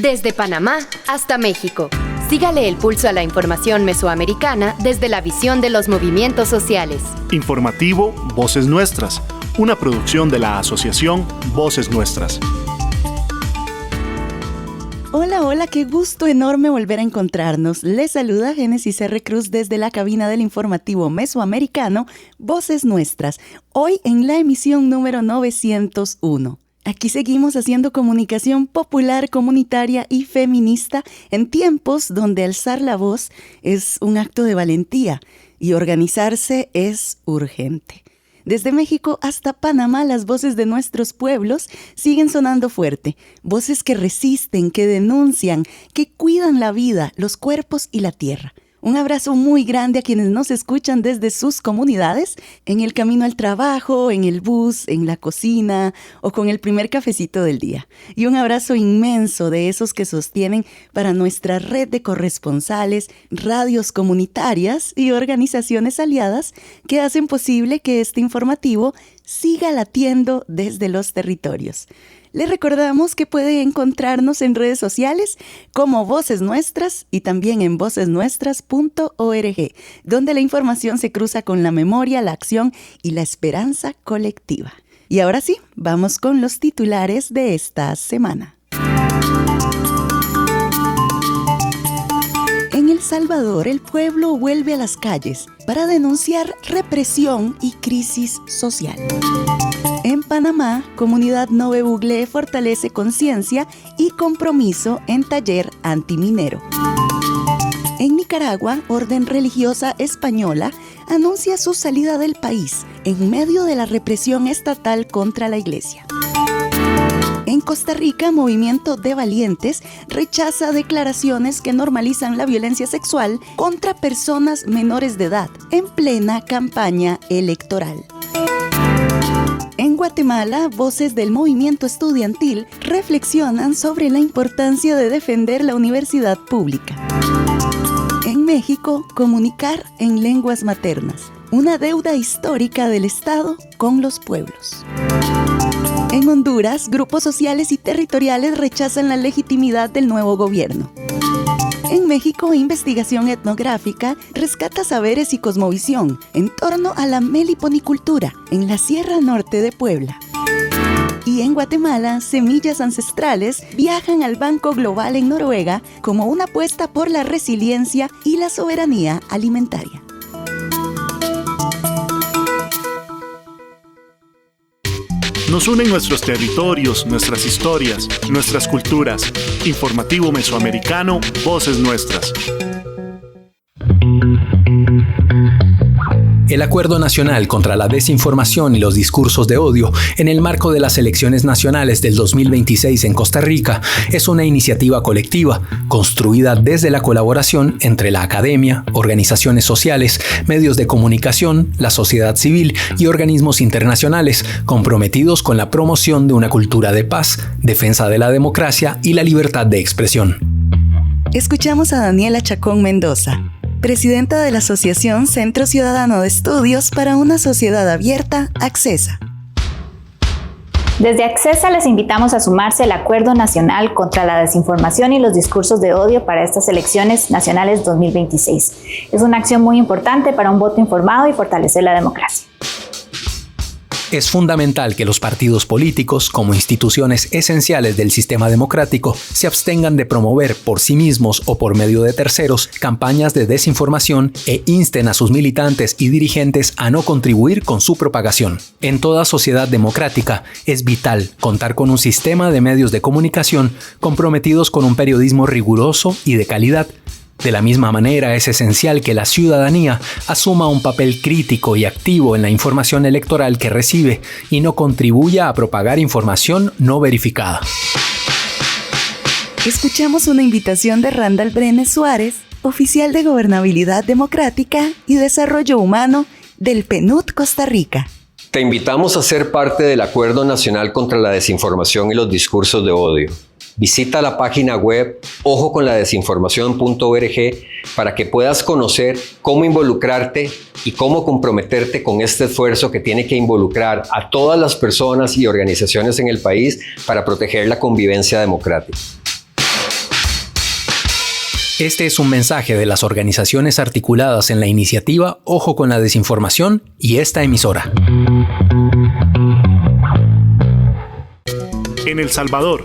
Desde Panamá hasta México. Sígale el pulso a la información mesoamericana desde la visión de los movimientos sociales. Informativo Voces Nuestras, una producción de la asociación Voces Nuestras. Hola, qué gusto enorme volver a encontrarnos. Les saluda Génesis R. Cruz desde la cabina del informativo mesoamericano Voces Nuestras, hoy en la emisión número 901. Aquí seguimos haciendo comunicación popular, comunitaria y feminista en tiempos donde alzar la voz es un acto de valentía y organizarse es urgente. Desde México hasta Panamá, las voces de nuestros pueblos siguen sonando fuerte. Voces que resisten, que denuncian, que cuidan la vida, los cuerpos y la tierra. Un abrazo muy grande a quienes nos escuchan desde sus comunidades, en el camino al trabajo, en el bus, en la cocina o con el primer cafecito del día. Y un abrazo inmenso de esos que sostienen para nuestra red de corresponsales, radios comunitarias y organizaciones aliadas que hacen posible que este informativo siga latiendo desde los territorios. Les recordamos que puede encontrarnos en redes sociales como Voces Nuestras y también en vocesnuestras.org, donde la información se cruza con la memoria, la acción y la esperanza colectiva. Y ahora sí, vamos con los titulares de esta semana. En El Salvador, el pueblo vuelve a las calles para denunciar represión y crisis social. En Panamá, Comunidad Nove Buglé fortalece conciencia y compromiso en taller antiminero. En Nicaragua, Orden Religiosa Española anuncia su salida del país en medio de la represión estatal contra la Iglesia. En Costa Rica, Movimiento de Valientes rechaza declaraciones que normalizan la violencia sexual contra personas menores de edad en plena campaña electoral. En Guatemala, voces del movimiento estudiantil reflexionan sobre la importancia de defender la universidad pública. En México, comunicar en lenguas maternas, una deuda histórica del Estado con los pueblos. En Honduras, grupos sociales y territoriales rechazan la legitimidad del nuevo gobierno. En México, investigación etnográfica rescata saberes y cosmovisión en torno a la meliponicultura en la Sierra Norte de Puebla. Y en Guatemala, semillas ancestrales viajan al Banco Global en Noruega como una apuesta por la resiliencia y la soberanía alimentaria. Nos unen nuestros territorios, nuestras historias, nuestras culturas. Informativo Mesoamericano, Voces Nuestras. El Acuerdo Nacional contra la Desinformación y los Discursos de Odio en el marco de las elecciones nacionales del 2026 en Costa Rica es una iniciativa colectiva construida desde la colaboración entre la academia, organizaciones sociales, medios de comunicación, la sociedad civil y organismos internacionales comprometidos con la promoción de una cultura de paz, defensa de la democracia y la libertad de expresión. Escuchamos a Daniela Chacón Mendoza, presidenta de la Asociación Centro Ciudadano de Estudios para una Sociedad Abierta, ACCESA. Desde ACCESA les invitamos a sumarse al Acuerdo Nacional contra la Desinformación y los Discursos de Odio para estas elecciones nacionales 2026. Es una acción muy importante para un voto informado y fortalecer la democracia. Es fundamental que los partidos políticos, como instituciones esenciales del sistema democrático, se abstengan de promover por sí mismos o por medio de terceros campañas de desinformación e insten a sus militantes y dirigentes a no contribuir con su propagación. En toda sociedad democrática es vital contar con un sistema de medios de comunicación comprometidos con un periodismo riguroso y de calidad. De la misma manera, es esencial que la ciudadanía asuma un papel crítico y activo en la información electoral que recibe y no contribuya a propagar información no verificada. Escuchamos una invitación de Randall Brenes Suárez, oficial de Gobernabilidad Democrática y Desarrollo Humano del PNUD Costa Rica. Te invitamos a ser parte del Acuerdo Nacional contra la Desinformación y los Discursos de Odio. Visita la página web ojoconladesinformacion.org para que puedas conocer cómo involucrarte y cómo comprometerte con este esfuerzo que tiene que involucrar a todas las personas y organizaciones en el país para proteger la convivencia democrática. Este es un mensaje de las organizaciones articuladas en la iniciativa Ojo con la Desinformación y esta emisora. En El Salvador.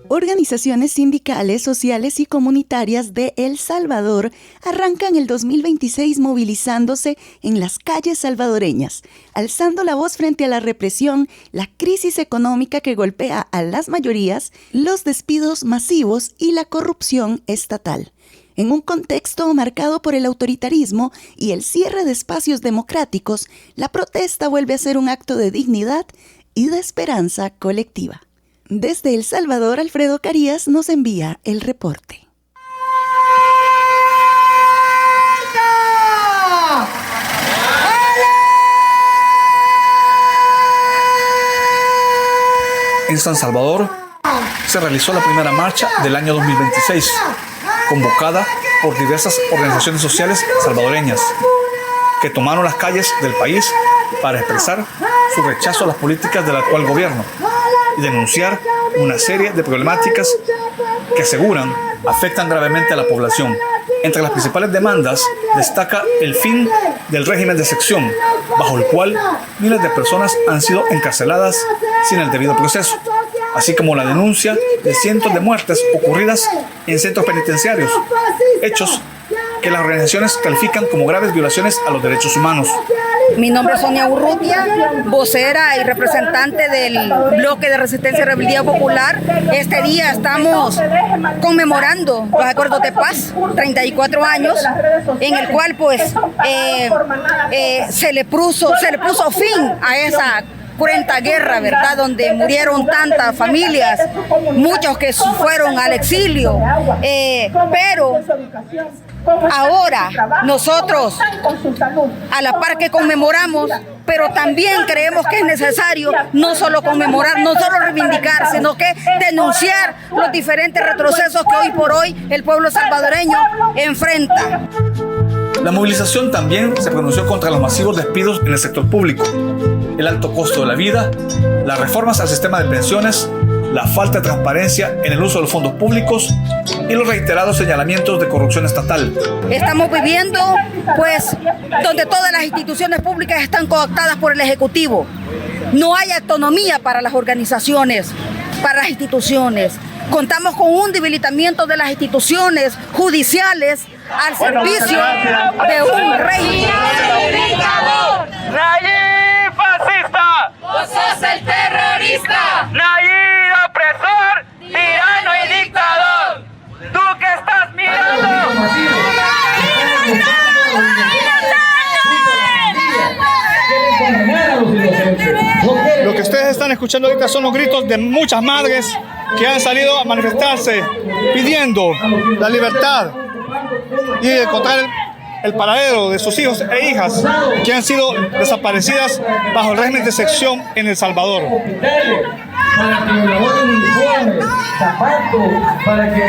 Organizaciones sindicales, sociales y comunitarias de El Salvador arrancan el 2026 movilizándose en las calles salvadoreñas, alzando la voz frente a la represión, la crisis económica que golpea a las mayorías, los despidos masivos y la corrupción estatal. En un contexto marcado por el autoritarismo y el cierre de espacios democráticos, la protesta vuelve a ser un acto de dignidad y de esperanza colectiva. Desde El Salvador, Alfredo Carías nos envía el reporte. En San Salvador se realizó la primera marcha del año 2026, convocada por diversas organizaciones sociales salvadoreñas, que tomaron las calles del país para expresar su rechazo a las políticas del actual gobierno y denunciar una serie de problemáticas que aseguran afectan gravemente a la población. Entre las principales demandas destaca el fin del régimen de sección, bajo el cual miles de personas han sido encarceladas sin el debido proceso, así como la denuncia de cientos de muertes ocurridas en centros penitenciarios, hechos que las organizaciones califican como graves violaciones a los derechos humanos. Mi nombre es Sonia Urrutia, vocera y representante del Bloque de Resistencia y Rebeldía Popular. Este día estamos conmemorando los acuerdos de paz, 34 años, en el cual se le puso fin a esa cruenta guerra, ¿verdad? Donde murieron tantas familias, muchos que fueron al exilio, pero ahora nosotros, a la par que conmemoramos, pero también creemos que es necesario no solo conmemorar, no solo reivindicar, sino que denunciar los diferentes retrocesos que hoy por hoy el pueblo salvadoreño enfrenta. La movilización también se pronunció contra los masivos despidos en el sector público, el alto costo de la vida, las reformas al sistema de pensiones, la falta de transparencia en el uso de los fondos públicos y los reiterados señalamientos de corrupción estatal. Estamos viviendo, donde todas las instituciones públicas están cooptadas por el Ejecutivo. No hay autonomía para las organizaciones, para las instituciones. Contamos con un debilitamiento de las instituciones judiciales al servicio de un rey. ¡Nayib fascista! ¡Vos sos el terrorista! ¡Nayib opresor, tirano y dictador! ¡Tú que estás mirando! Lo que ustedes están escuchando ahorita son los gritos de muchas madres que han salido a manifestarse pidiendo la libertad y encontrar el paradero de sus hijos e hijas que han sido desaparecidas bajo el régimen de sección en El Salvador.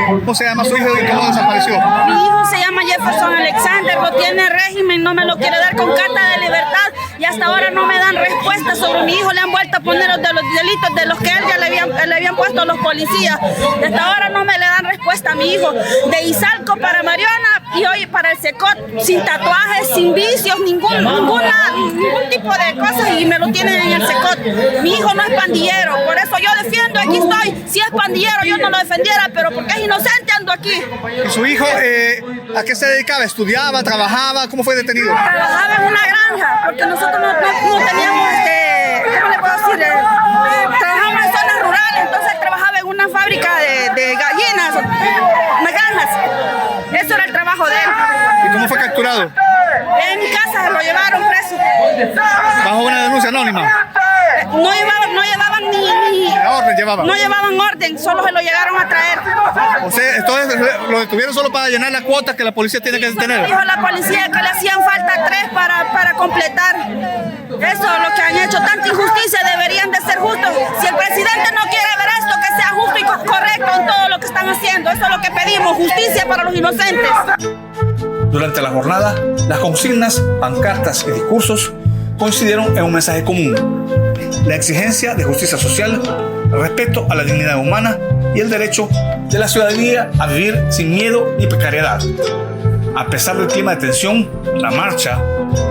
¿Cómo se llama su hijo y cómo desapareció? Mi hijo se llama Jefferson Alexander, lo tiene régimen, no me lo quiere dar con carta de libertad y hasta ahora no me dan respuesta sobre mi hijo. Le han vuelto a poner de los delitos de los que él ya le habían puesto los policías. Y hasta ahora no me le dan respuesta a mi hijo. De Izalco para Mariana y hoy para el Secot, sin tatuajes, sin vicios, ningún tipo de cosas y me lo tienen en el Secot. Mi hijo no es pandillero, por eso yo defiendo, aquí estoy. Si es pandillero yo no lo defendiera, pero porque es inocente ando aquí. ¿Y su hijo a qué se dedicaba? ¿Estudiaba? ¿Trabajaba? ¿Cómo fue detenido? Trabajaba en una granja, porque nosotros no teníamos, ¿cómo le puedo decir? Trabajamos en zonas rurales, entonces trabajaba en una fábrica de gallinas, unas granjas. Eso era el trabajo de él. ¿Y cómo fue capturado? En mi casa lo llevaron preso. ¿Bajo una denuncia anónima? No llevaban ni orden llevaban. No llevaban orden, solo se lo llegaron a traer. O sea, entonces lo detuvieron solo para llenar la cuota que la policía tiene que tener. Dijo la policía que le hacían falta 3 para completar. Eso, lo que han hecho tanta injusticia, deberían de ser justos. Si el presidente no quiere ver esto, que sea justo y correcto en todo lo que están haciendo. Eso es lo que pedimos, justicia para los inocentes. Durante la jornada, las consignas, pancartas y discursos coincidieron en un mensaje común: la exigencia de justicia social, respeto a la dignidad humana y el derecho de la ciudadanía a vivir sin miedo ni precariedad. A pesar del clima de tensión, la marcha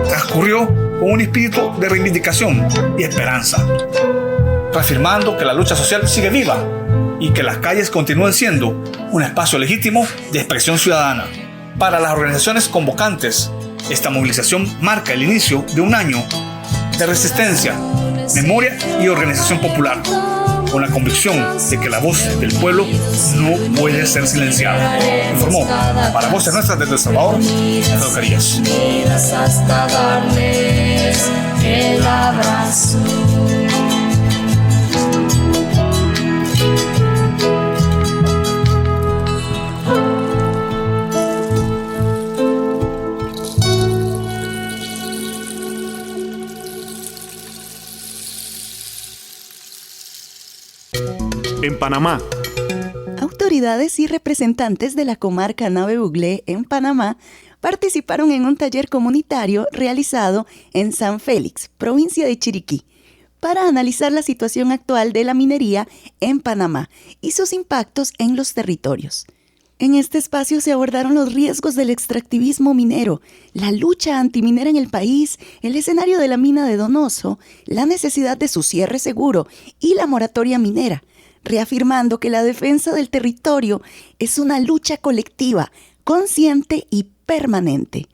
transcurrió con un espíritu de reivindicación y esperanza, reafirmando que la lucha social sigue viva y que las calles continúan siendo un espacio legítimo de expresión ciudadana. Para las organizaciones convocantes, esta movilización marca el inicio de un año de resistencia, memoria y organización popular, con la convicción de que la voz del pueblo no puede ser silenciada. Informó para Voces Nuestras desde El Salvador, Alfredo Carías. Hasta darles el abrazo. En Panamá. Autoridades y representantes de la comarca Nave Buglé en Panamá participaron en un taller comunitario realizado en San Félix, provincia de Chiriquí, para analizar la situación actual de la minería en Panamá y sus impactos en los territorios. En este espacio se abordaron los riesgos del extractivismo minero, la lucha antiminera en el país, el escenario de la mina de Donoso, la necesidad de su cierre seguro y la moratoria minera, reafirmando que la defensa del territorio es una lucha colectiva, consciente y permanente.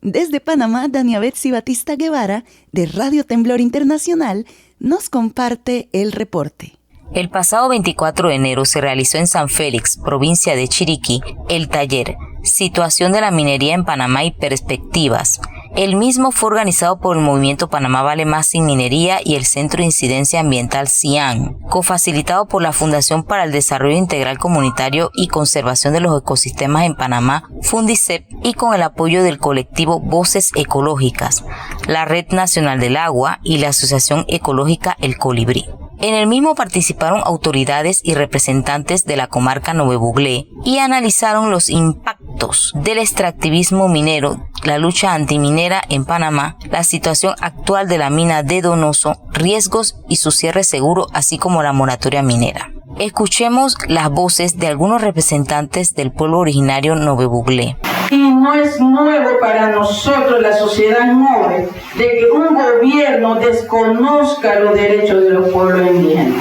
Desde Panamá, Dania Betsy Batista Guevara, de Radio Temblor Internacional, nos comparte el reporte. El pasado 24 de enero se realizó en San Félix, provincia de Chiriquí, el taller Situación de la minería en Panamá y perspectivas. El mismo fue organizado por el Movimiento Panamá Vale Más Sin Minería y el Centro de Incidencia Ambiental CIAN, cofacilitado por la Fundación para el Desarrollo Integral Comunitario y Conservación de los Ecosistemas en Panamá, Fundicep, y con el apoyo del colectivo Voces Ecológicas, la Red Nacional del Agua y la Asociación Ecológica El Colibrí. En el mismo participaron autoridades y representantes de la comarca Nove Buglé y analizaron los impactos del extractivismo minero, la lucha antiminera en Panamá, la situación actual de la mina de Donoso, riesgos y su cierre seguro, así como la moratoria minera. Escuchemos las voces de algunos representantes del pueblo originario Nove Buglé. Y no es nuevo para nosotros, la sociedad noble, de que un gobierno desconozca los derechos de los pueblos indígenas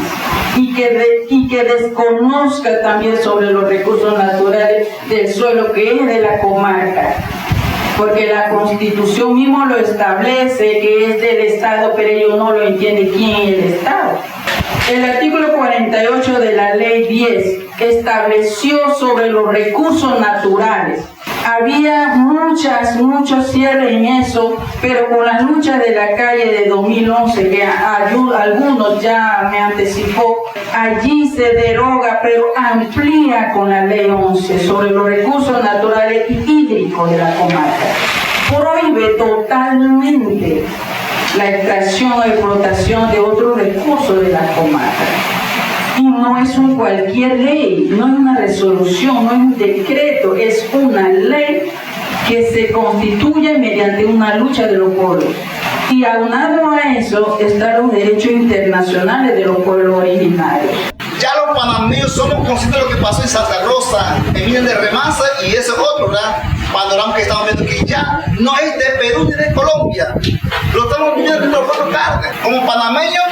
y que desconozca también sobre los recursos naturales del suelo que es de la comarca. Porque la Constitución mismo lo establece, que es del Estado, pero ellos no lo entienden quién es el Estado. El artículo 48 de la Ley 10 estableció sobre los recursos naturales. Había muchos cierres en eso, pero con las luchas de la calle de 2011, que algunos ya me anticipó, allí se deroga, pero amplía con la Ley 11 sobre los recursos naturales y hídricos de la comarca. Prohíbe totalmente la extracción o explotación de otros recursos de la comarca. Y no es cualquier ley, no es una resolución, no es un decreto, es una ley que se constituye mediante una lucha de los pueblos. Y aunado a eso están los derechos internacionales de los pueblos originarios. Ya los panameños somos conscientes de lo que pasó en Santa Rosa, en Minas de Remasa y ese otro, ¿verdad? Panorama que estamos viendo que ya no es de Perú ni de Colombia. Lo estamos viendo en los pueblos carnes. Como panameños,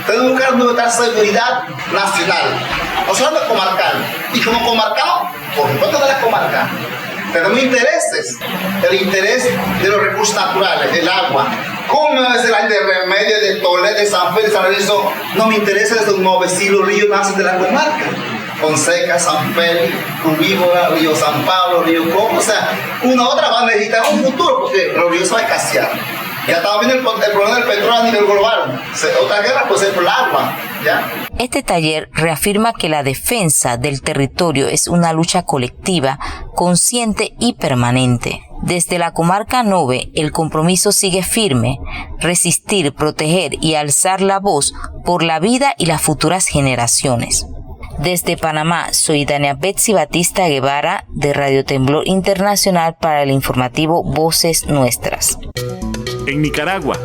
tenemos que buscar nuestra seguridad nacional, no solo comarcal. Y como comarcal, por supuesto de la comarca, tenemos intereses. El interés de los recursos naturales, el agua. ¿Cómo es el aire de Remedio, de Toledo, de San Félix, San Lorenzo? No me interesa esos 900 ríos nacen de la comarca. Fonseca, San Félix, Ubíbora, Río San Pablo, Río Como. O sea, una otra va a necesitar un futuro porque los ríos se van a escasear. Ya estamos viendo el problema del petróleo a nivel global. Otra guerra puede ser por el agua. ¿Ya? Este taller reafirma que la defensa del territorio es una lucha colectiva, consciente y permanente. Desde la comarca Nove, el compromiso sigue firme: resistir, proteger y alzar la voz por la vida y las futuras generaciones. Desde Panamá, soy Dania Betsy Batista Guevara, de Radio Temblor Internacional, para el informativo Voces Nuestras. En Nicaragua.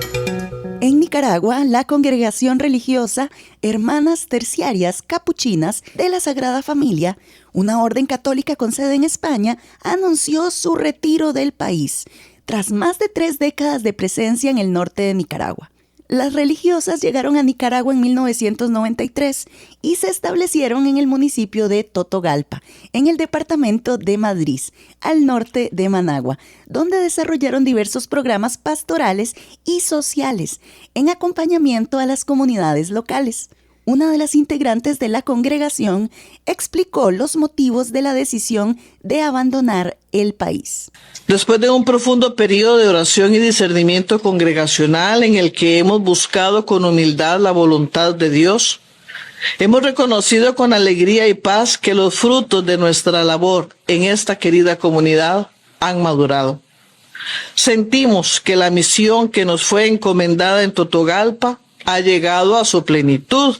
En Nicaragua, la congregación religiosa Hermanas Terciarias Capuchinas de la Sagrada Familia, una orden católica con sede en España, anunció su retiro del país, tras más de 3 décadas de presencia en el norte de Nicaragua. Las religiosas llegaron a Nicaragua en 1993 y se establecieron en el municipio de Totogalpa, en el departamento de Madrid, al norte de Managua, donde desarrollaron diversos programas pastorales y sociales en acompañamiento a las comunidades locales. Una de las integrantes de la congregación explicó los motivos de la decisión de abandonar el país. Después de un profundo periodo de oración y discernimiento congregacional en el que hemos buscado con humildad la voluntad de Dios, hemos reconocido con alegría y paz que los frutos de nuestra labor en esta querida comunidad han madurado. Sentimos que la misión que nos fue encomendada en Totogalpa ha llegado a su plenitud,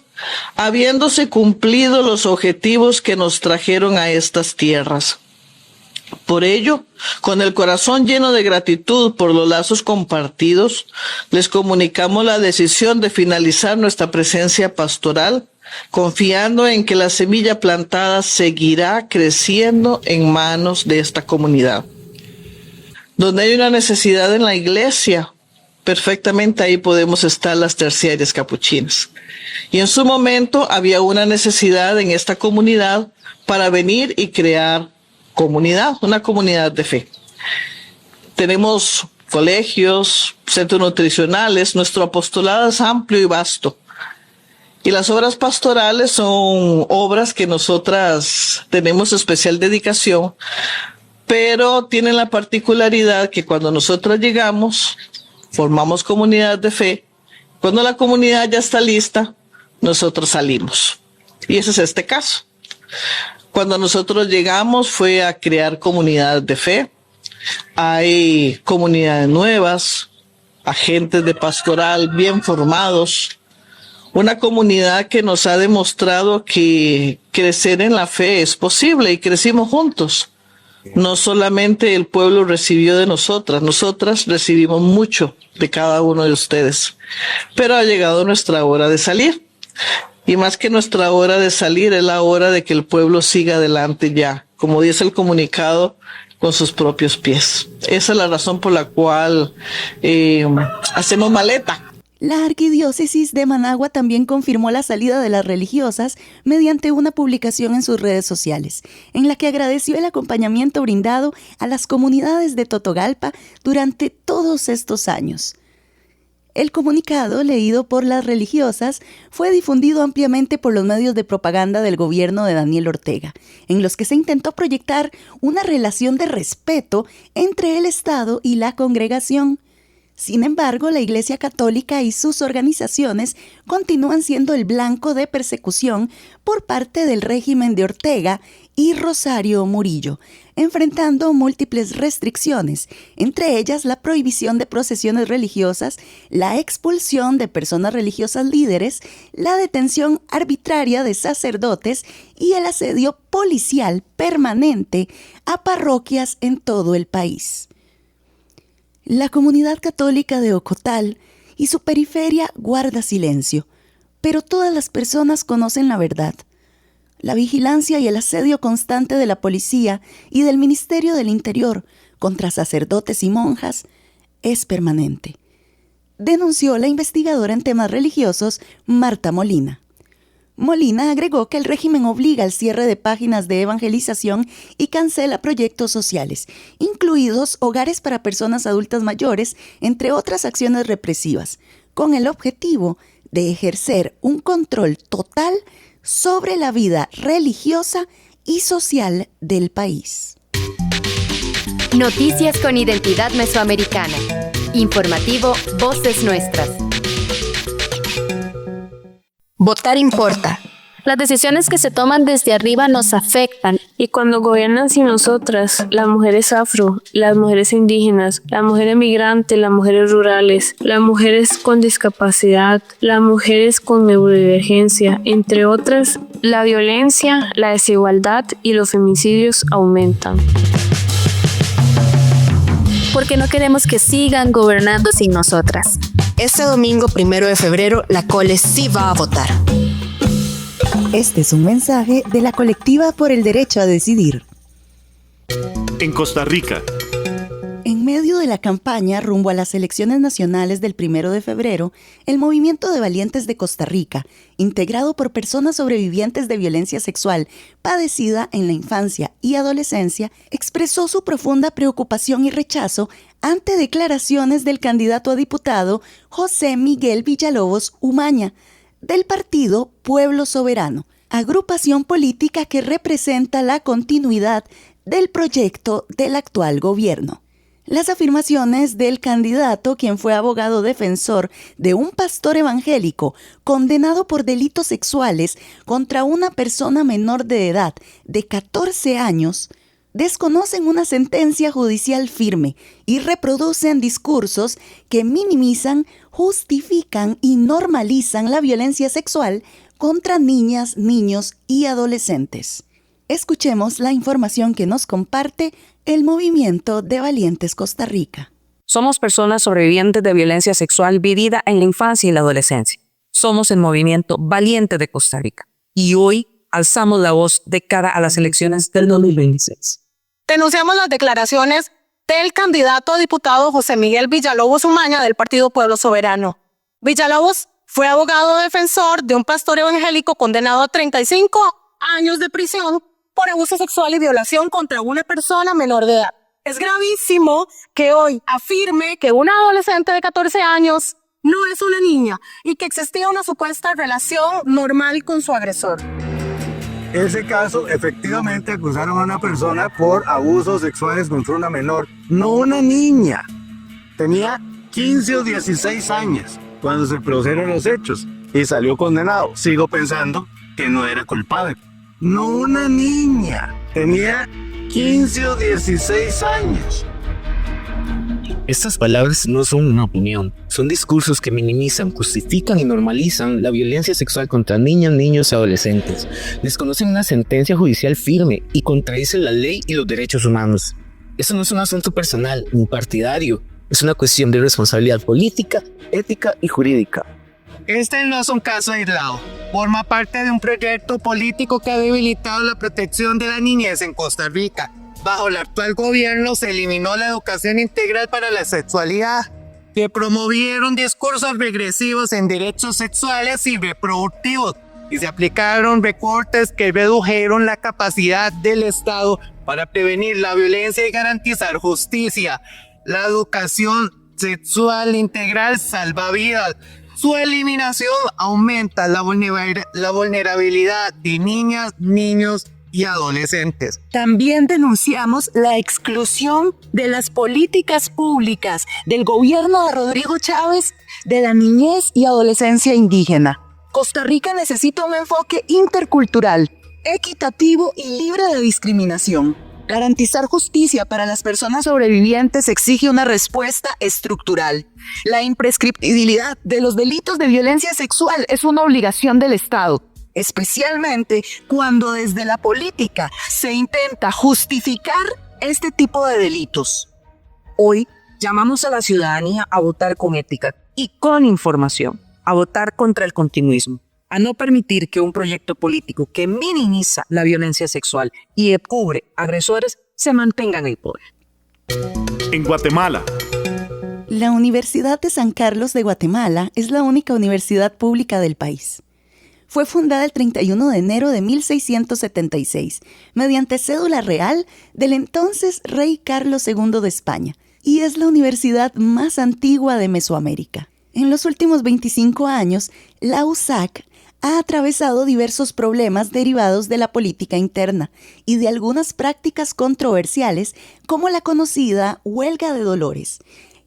habiéndose cumplido los objetivos que nos trajeron a estas tierras. Por ello, con el corazón lleno de gratitud por los lazos compartidos, les comunicamos la decisión de finalizar nuestra presencia pastoral, confiando en que la semilla plantada seguirá creciendo en manos de esta comunidad. Donde hay una necesidad en la iglesia, perfectamente ahí podemos estar las terciarias capuchinas. Y en su momento había una necesidad en esta comunidad para venir y crear comunidad, una comunidad de fe. Tenemos colegios, centros nutricionales, nuestro apostolado es amplio y vasto. Y las obras pastorales son obras que nosotras tenemos especial dedicación, pero tienen la particularidad que cuando nosotras llegamos, formamos comunidad de fe. Cuando la comunidad ya está lista, nosotros salimos. Y ese es este caso. Cuando nosotros llegamos fue a crear comunidad de fe. Hay comunidades nuevas, agentes de pastoral bien formados. Una comunidad que nos ha demostrado que crecer en la fe es posible y crecimos juntos. No solamente el pueblo recibió de nosotras recibimos mucho de cada uno de ustedes. Pero ha llegado nuestra hora de salir. Y más que nuestra hora de salir, es la hora de que el pueblo siga adelante ya, como dice el comunicado, con sus propios pies. Esa es la razón por la cual hacemos maleta. La Arquidiócesis de Managua también confirmó la salida de las religiosas mediante una publicación en sus redes sociales, en la que agradeció el acompañamiento brindado a las comunidades de Totogalpa durante todos estos años. El comunicado, leído por las religiosas, fue difundido ampliamente por los medios de propaganda del gobierno de Daniel Ortega, en los que se intentó proyectar una relación de respeto entre el Estado y la congregación. Sin embargo, la Iglesia Católica y sus organizaciones continúan siendo el blanco de persecución por parte del régimen de Ortega y Rosario Murillo, enfrentando múltiples restricciones, entre ellas la prohibición de procesiones religiosas, la expulsión de personas religiosas líderes, la detención arbitraria de sacerdotes y el asedio policial permanente a parroquias en todo el país. La comunidad católica de Ocotal y su periferia guarda silencio, pero todas las personas conocen la verdad. La vigilancia y el asedio constante de la policía y del Ministerio del Interior contra sacerdotes y monjas es permanente, denunció la investigadora en temas religiosos Marta Molina. Molina agregó que el régimen obliga al cierre de páginas de evangelización y cancela proyectos sociales, incluidos hogares para personas adultas mayores, entre otras acciones represivas, con el objetivo de ejercer un control total sobre la vida religiosa y social del país. Noticias con identidad mesoamericana. Informativo Voces Nuestras. Votar importa. Las decisiones que se toman desde arriba nos afectan. Y cuando gobiernan sin nosotras, las mujeres afro, las mujeres indígenas, las mujeres migrantes, las mujeres rurales, las mujeres con discapacidad, las mujeres con neurodivergencia, entre otras, la violencia, la desigualdad y los feminicidios aumentan. Porque no queremos que sigan gobernando sin nosotras. Este domingo 1 de febrero, la Cole sí va a votar. Este es un mensaje de la Colectiva por el Derecho a Decidir. En Costa Rica. En medio de la campaña rumbo a las elecciones nacionales del 1 de febrero, el Movimiento de Valientes de Costa Rica, integrado por personas sobrevivientes de violencia sexual padecida en la infancia y adolescencia, expresó su profunda preocupación y rechazo ante declaraciones del candidato a diputado José Miguel Villalobos Umaña, del partido Pueblo Soberano, agrupación política que representa la continuidad del proyecto del actual gobierno. Las afirmaciones del candidato, quien fue abogado defensor de un pastor evangélico condenado por delitos sexuales contra una persona menor de edad de 14 años, desconocen una sentencia judicial firme y reproducen discursos que minimizan, justifican y normalizan la violencia sexual contra niñas, niños y adolescentes. Escuchemos la información que nos comparte el Movimiento de Valientes Costa Rica. Somos personas sobrevivientes de violencia sexual vivida en la infancia y la adolescencia. Somos el Movimiento Valiente de Costa Rica. Y hoy alzamos la voz de cara a las elecciones del 2026. Denunciamos las declaraciones del candidato a diputado José Miguel Villalobos Umaña del Partido Pueblo Soberano. Villalobos fue abogado defensor de un pastor evangélico condenado a 35 años de prisión por abuso sexual y violación contra una persona menor de edad. Es gravísimo que hoy afirme que una adolescente de 14 años no es una niña y que existía una supuesta relación normal con su agresor. Ese caso, efectivamente acusaron a una persona por abusos sexuales contra una menor, no una niña. Tenía 15 o 16 años cuando se produjeron los hechos y salió condenado. Sigo pensando que no era culpable. No una niña, tenía 15 o 16 años. Estas palabras no son una opinión, son discursos que minimizan, justifican y normalizan la violencia sexual contra niñas, niños y adolescentes. Desconocen una sentencia judicial firme y contradicen la ley y los derechos humanos. Eso no es un asunto personal ni partidario, es una cuestión de responsabilidad política, ética y jurídica. Este no es un caso aislado. Forma parte de un proyecto político que ha debilitado la protección de la niñez en Costa Rica. Bajo el actual gobierno se eliminó la educación integral para la sexualidad. Se promovieron discursos regresivos en derechos sexuales y reproductivos. Y se aplicaron recortes que redujeron la capacidad del Estado para prevenir la violencia y garantizar justicia. La educación sexual integral salva vidas. Su eliminación aumenta la vulnerabilidad de niñas, niños y adolescentes. También denunciamos la exclusión de las políticas públicas del gobierno de Rodrigo Chávez de la niñez y adolescencia indígena. Costa Rica necesita un enfoque intercultural, equitativo y libre de discriminación. Garantizar justicia para las personas sobrevivientes exige una respuesta estructural. La imprescriptibilidad de los delitos de violencia sexual es una obligación del Estado, especialmente cuando desde la política se intenta justificar este tipo de delitos. Hoy llamamos a la ciudadanía a votar con ética y con información, a votar contra el continuismo, a no permitir que un proyecto político que minimiza la violencia sexual y cubre agresores se mantenga en el poder. En Guatemala. La Universidad de San Carlos de Guatemala es la única universidad pública del país. Fue fundada el 31 de enero de 1676, mediante cédula real del entonces rey Carlos II de España, y es la universidad más antigua de Mesoamérica. En los últimos 25 años, la USAC ha atravesado diversos problemas derivados de la política interna y de algunas prácticas controversiales como la conocida Huelga de Dolores,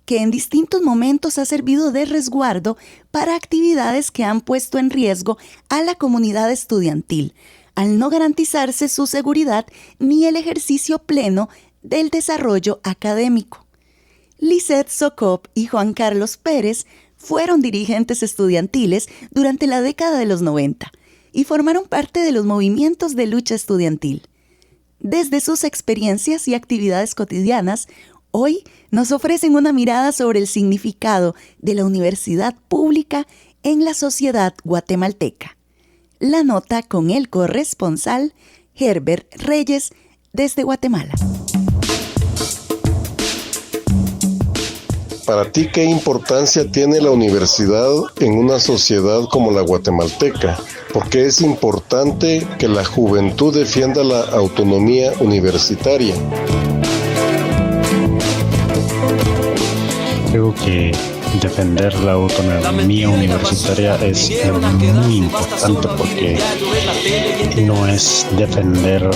que en distintos momentos ha servido de resguardo para actividades que han puesto en riesgo a la comunidad estudiantil, al no garantizarse su seguridad ni el ejercicio pleno del desarrollo académico. Lisette Socop y Juan Carlos Pérez fueron dirigentes estudiantiles durante la década de los 90 y formaron parte de los movimientos de lucha estudiantil. Desde sus experiencias y actividades cotidianas, Hoy nos ofrecen una mirada sobre el significado de la universidad pública en la sociedad guatemalteca. La nota con el corresponsal Herbert Reyes desde Guatemala. Para ti, ¿qué importancia tiene la universidad en una sociedad como la guatemalteca? ¿Por qué es importante que la juventud defienda la autonomía universitaria? Creo que defender la autonomía universitaria es muy importante porque no es defender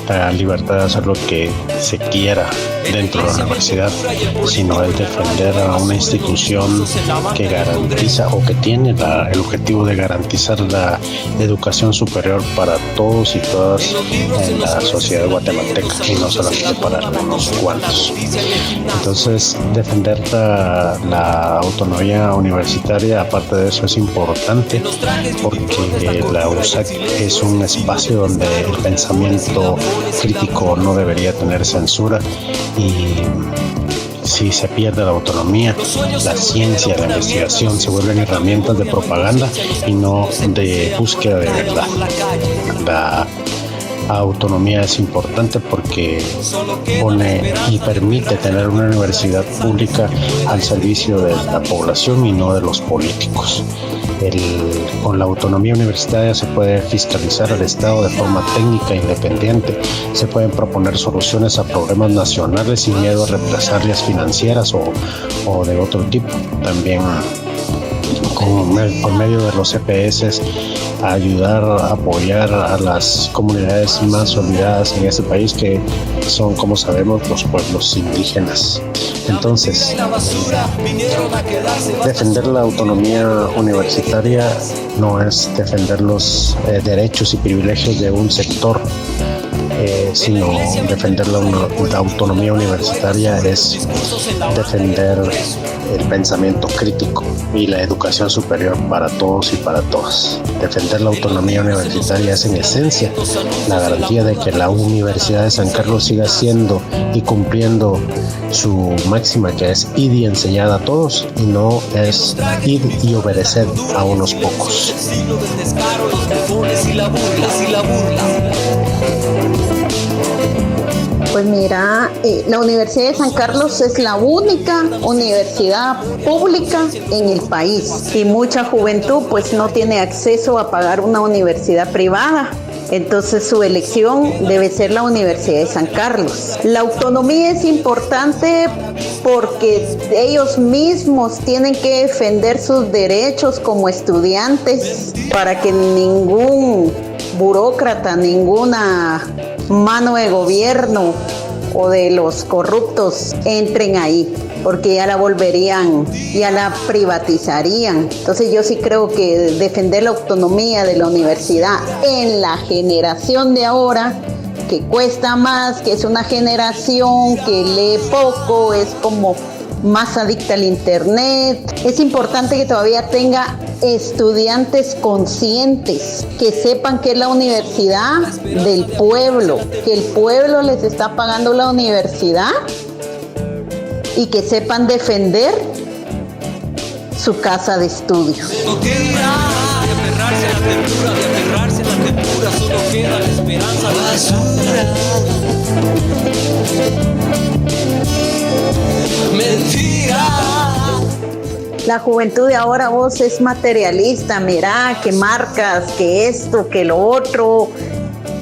la libertad de hacer lo que se quiera dentro de la universidad, sino es defender a una institución que garantiza o que tiene el objetivo de garantizar la educación superior para todos y todas en la sociedad guatemalteca y no solamente para unos cuantos. Entonces, defender la autonomía universitaria, aparte de eso, es importante porque la USAC es un espacio donde el pensamiento crítico no debería tener censura, y si se pierde la autonomía, la ciencia, la investigación se vuelven herramientas de propaganda y no de búsqueda de verdad. La autonomía es importante porque pone y permite tener una universidad pública al servicio de la población y no de los políticos. Con la autonomía universitaria se puede fiscalizar al Estado de forma técnica e independiente, se pueden proponer soluciones a problemas nacionales sin miedo a represalias financieras o de otro tipo. También por medio de los EPS ayudar a apoyar a las comunidades más olvidadas en este país, que son, como sabemos, los pueblos indígenas. Entonces, defender la autonomía universitaria no es defender los derechos y privilegios de un sector, sino defender la autonomía universitaria es defender el pensamiento crítico y la educación superior para todos y para todas. Defender la autonomía universitaria es en esencia la garantía de que la Universidad de San Carlos siga siendo y cumpliendo su máxima, que es id y enseñar a todos, y no es id y obedecer a unos pocos. Pues mira, la Universidad de San Carlos es la única universidad pública en el país y mucha juventud pues no tiene acceso a pagar una universidad privada. Entonces su elección debe ser la Universidad de San Carlos. La autonomía es importante porque ellos mismos tienen que defender sus derechos como estudiantes para que ningún burócrata, ninguna mano de gobierno o de los corruptos entren ahí, porque ya la volverían, ya la privatizarían. Entonces yo sí creo que defender la autonomía de la universidad en la generación de ahora, que cuesta más, que es una generación que lee poco, es como más adicta al internet, es importante que todavía tenga estudiantes conscientes, que sepan que es la universidad del pueblo, que el pueblo les está pagando la universidad y que sepan defender su casa de estudios. La juventud de ahora, vos, es materialista, mirá, que marcas, que esto, que lo otro,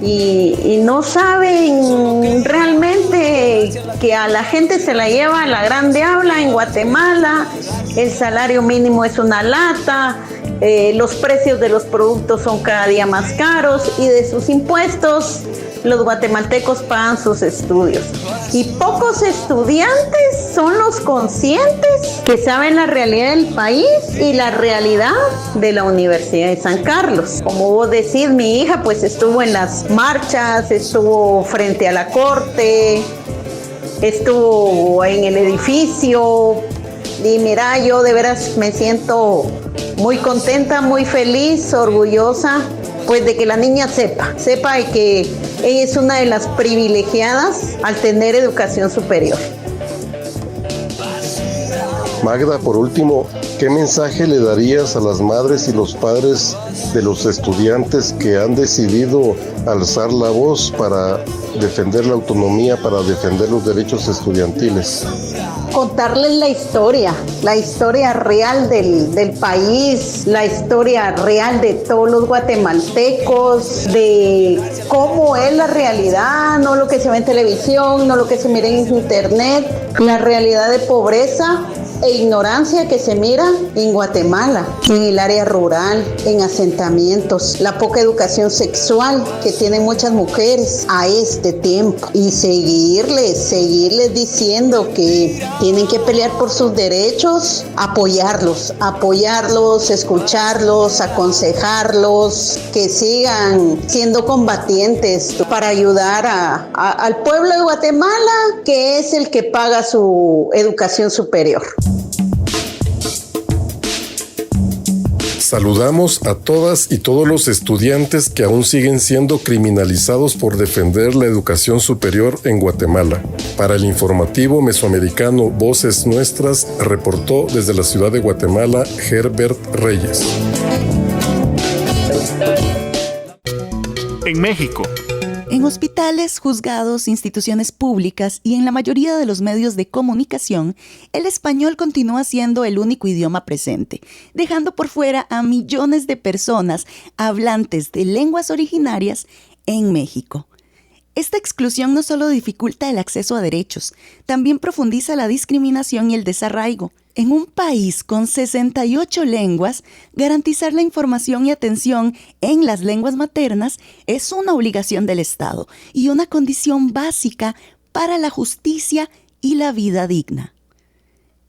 y no saben realmente que a la gente se la lleva la gran diabla en Guatemala. El salario mínimo es una lata, los precios de los productos son cada día más caros y de sus impuestos los guatemaltecos pagan sus estudios. Y pocos estudiantes son los conscientes que saben la realidad del país y la realidad de la Universidad de San Carlos. Como vos decís, mi hija pues estuvo en las marchas, estuvo frente a la corte, estuvo en el edificio. Y mira, yo de veras me siento muy contenta, muy feliz, orgullosa pues de que la niña sepa de que ella es una de las privilegiadas al tener educación superior. Magda, por último, ¿qué mensaje le darías a las madres y los padres de los estudiantes que han decidido alzar la voz para defender la autonomía, para defender los derechos estudiantiles? Contarles la historia real del país, la historia real de todos los guatemaltecos, de cómo es la realidad, no lo que se ve en televisión, no lo que se mira en internet, la realidad de pobreza e ignorancia que se mira en Guatemala, en el área rural, en asentamientos, la poca educación sexual que tienen muchas mujeres a este tiempo, y seguirles diciendo que tienen que pelear por sus derechos, apoyarlos, escucharlos, aconsejarlos, que sigan siendo combatientes para ayudar al pueblo de Guatemala, que es el que paga su educación superior. Saludamos a todas y todos los estudiantes que aún siguen siendo criminalizados por defender la educación superior en Guatemala. Para el informativo mesoamericano Voces Nuestras, reportó desde la ciudad de Guatemala Herbert Reyes. En México. En hospitales, juzgados, instituciones públicas y en la mayoría de los medios de comunicación, el español continúa siendo el único idioma presente, dejando por fuera a millones de personas hablantes de lenguas originarias en México. Esta exclusión no solo dificulta el acceso a derechos, también profundiza la discriminación y el desarraigo. En un país con 68 lenguas, garantizar la información y atención en las lenguas maternas es una obligación del Estado y una condición básica para la justicia y la vida digna.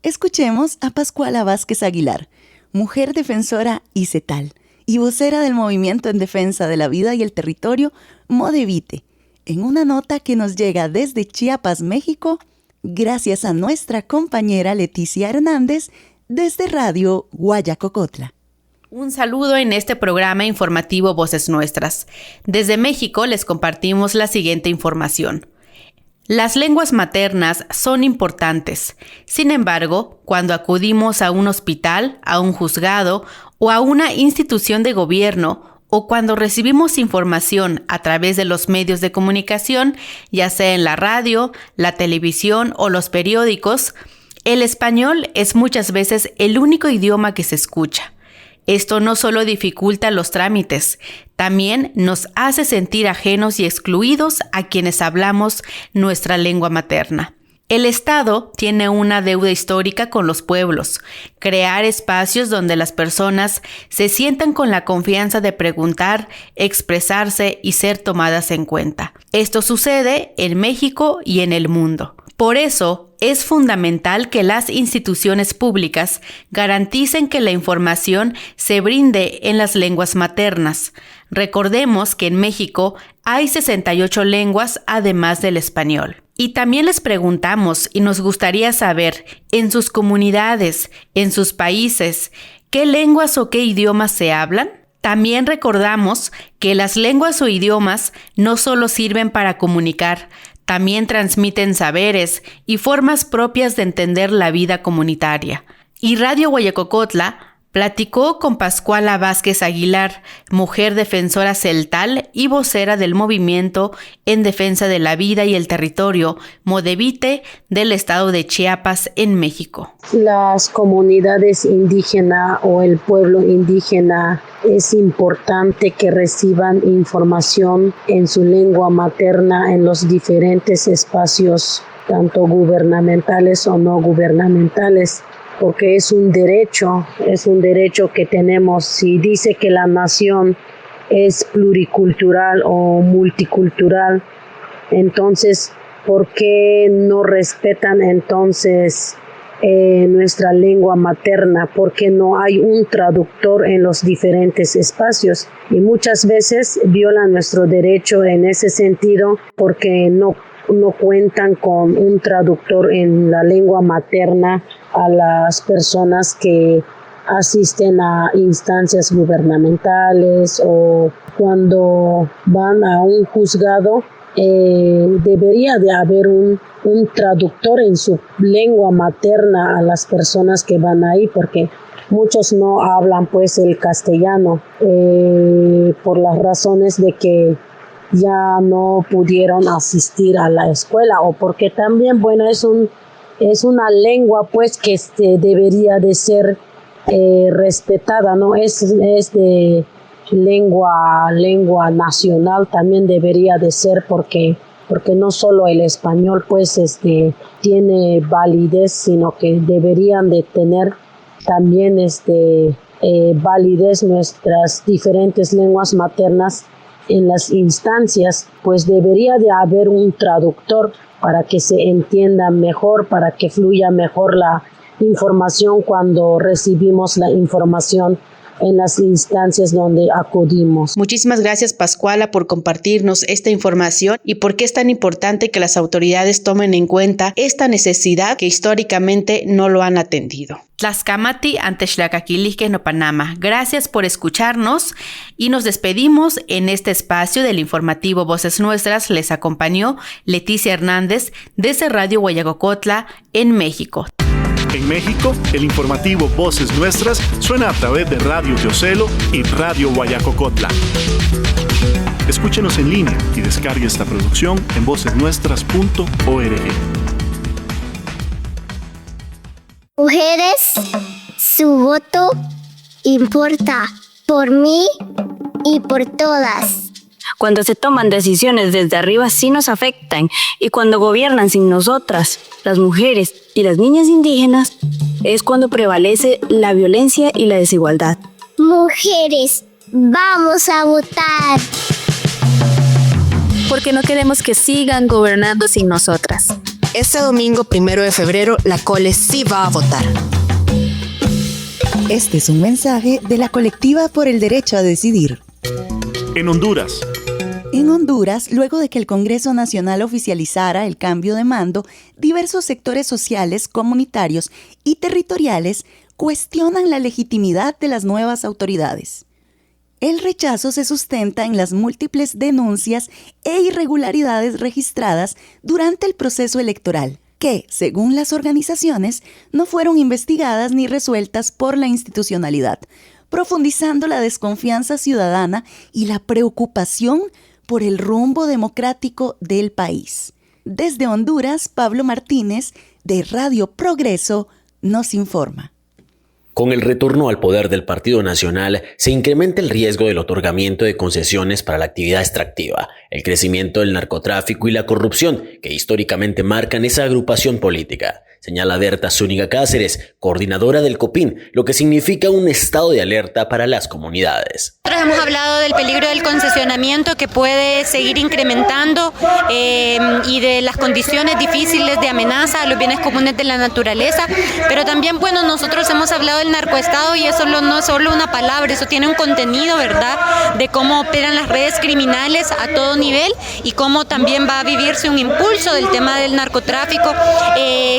Escuchemos a Pascuala Vázquez Aguilar, mujer defensora ICETAL y vocera del Movimiento en Defensa de la Vida y el Territorio, Modevite, en una nota que nos llega desde Chiapas, México, gracias a nuestra compañera Leticia Hernández desde Radio Guayacocotla. Un saludo en este programa informativo Voces Nuestras. Desde México les compartimos la siguiente información. Las lenguas maternas son importantes. Sin embargo, cuando acudimos a un hospital, a un juzgado o a una institución de gobierno, o cuando recibimos información a través de los medios de comunicación, ya sea en la radio, la televisión o los periódicos, el español es muchas veces el único idioma que se escucha. Esto no solo dificulta los trámites, también nos hace sentir ajenos y excluidos a quienes hablamos nuestra lengua materna. El Estado tiene una deuda histórica con los pueblos, crear espacios donde las personas se sientan con la confianza de preguntar, expresarse y ser tomadas en cuenta. Esto sucede en México y en el mundo. Por eso, es fundamental que las instituciones públicas garanticen que la información se brinde en las lenguas maternas. Recordemos que en México hay 68 lenguas además del español. Y también les preguntamos y nos gustaría saber, en sus comunidades, en sus países, ¿qué lenguas o qué idiomas se hablan? También recordamos que las lenguas o idiomas no solo sirven para comunicar, también transmiten saberes y formas propias de entender la vida comunitaria. Y Radio Guayacocotla platicó con Pascuala Vázquez Aguilar, mujer defensora celtal y vocera del Movimiento en Defensa de la Vida y el Territorio, Modevite, del estado de Chiapas, en México. Las comunidades indígenas o el pueblo indígena es importante que reciban información en su lengua materna en los diferentes espacios, tanto gubernamentales o no gubernamentales, porque es un derecho que tenemos. Si dice que la nación es pluricultural o multicultural, entonces, ¿por qué no respetan entonces nuestra lengua materna? Porque no hay un traductor en los diferentes espacios y muchas veces violan nuestro derecho en ese sentido porque no cuentan con un traductor en la lengua materna a las personas que asisten a instancias gubernamentales o cuando van a un juzgado, debería de haber un traductor en su lengua materna a las personas que van ahí, porque muchos no hablan pues el castellano por las razones de que ya no pudieron asistir a la escuela, o porque también, bueno, es una lengua pues que debería de ser respetada, ¿no? Es de lengua nacional, también debería de ser, porque no solo el español pues tiene validez, sino que deberían de tener también validez nuestras diferentes lenguas maternas en las instancias. Pues debería de haber un traductor para que se entienda mejor, para que fluya mejor la información cuando recibimos la información en las instancias donde acudimos. Muchísimas gracias, Pascuala, por compartirnos esta información y por qué es tan importante que las autoridades tomen en cuenta esta necesidad que históricamente no lo han atendido. Tlaxcamati ante Xlacaquilisque no Panamá. Gracias por escucharnos y nos despedimos en este espacio del informativo Voces Nuestras. Les acompañó Leticia Hernández desde Radio Guayacocotla en México. En México, el informativo Voces Nuestras suena a través de Radio Yocelo y Radio Guayacocotla. Escúchenos en línea y descargue esta producción en vocesnuestras.org. Mujeres, su voto importa por mí y por todas. Cuando se toman decisiones desde arriba sí nos afectan, y cuando gobiernan sin nosotras, las mujeres y las niñas indígenas, es cuando prevalece la violencia y la desigualdad. Mujeres, vamos a votar. Porque no queremos que sigan gobernando sin nosotras. Este domingo 1 de febrero, la Cole sí va a votar. Este es un mensaje de la Colectiva por el Derecho a Decidir. En Honduras. En Honduras, luego de que el Congreso Nacional oficializara el cambio de mando, diversos sectores sociales, comunitarios y territoriales cuestionan la legitimidad de las nuevas autoridades. El rechazo se sustenta en las múltiples denuncias e irregularidades registradas durante el proceso electoral, que, según las organizaciones, no fueron investigadas ni resueltas por la institucionalidad, profundizando la desconfianza ciudadana y la preocupación por el rumbo democrático del país. Desde Honduras, Pablo Martínez, de Radio Progreso, nos informa. Con el retorno al poder del Partido Nacional, se incrementa el riesgo del otorgamiento de concesiones para la actividad extractiva, el crecimiento del narcotráfico y la corrupción que históricamente marcan esa agrupación política. Señala Berta Zúñiga Cáceres, coordinadora del COPIN, lo que significa un estado de alerta para las comunidades. Nosotros hemos hablado del peligro del concesionamiento que puede seguir incrementando y de las condiciones difíciles de amenaza a los bienes comunes de la naturaleza, pero también, bueno, nosotros hemos hablado del narcoestado y eso no es solo una palabra, eso tiene un contenido, ¿verdad?, de cómo operan las redes criminales a todo nivel y cómo también va a vivirse un impulso del tema del narcotráfico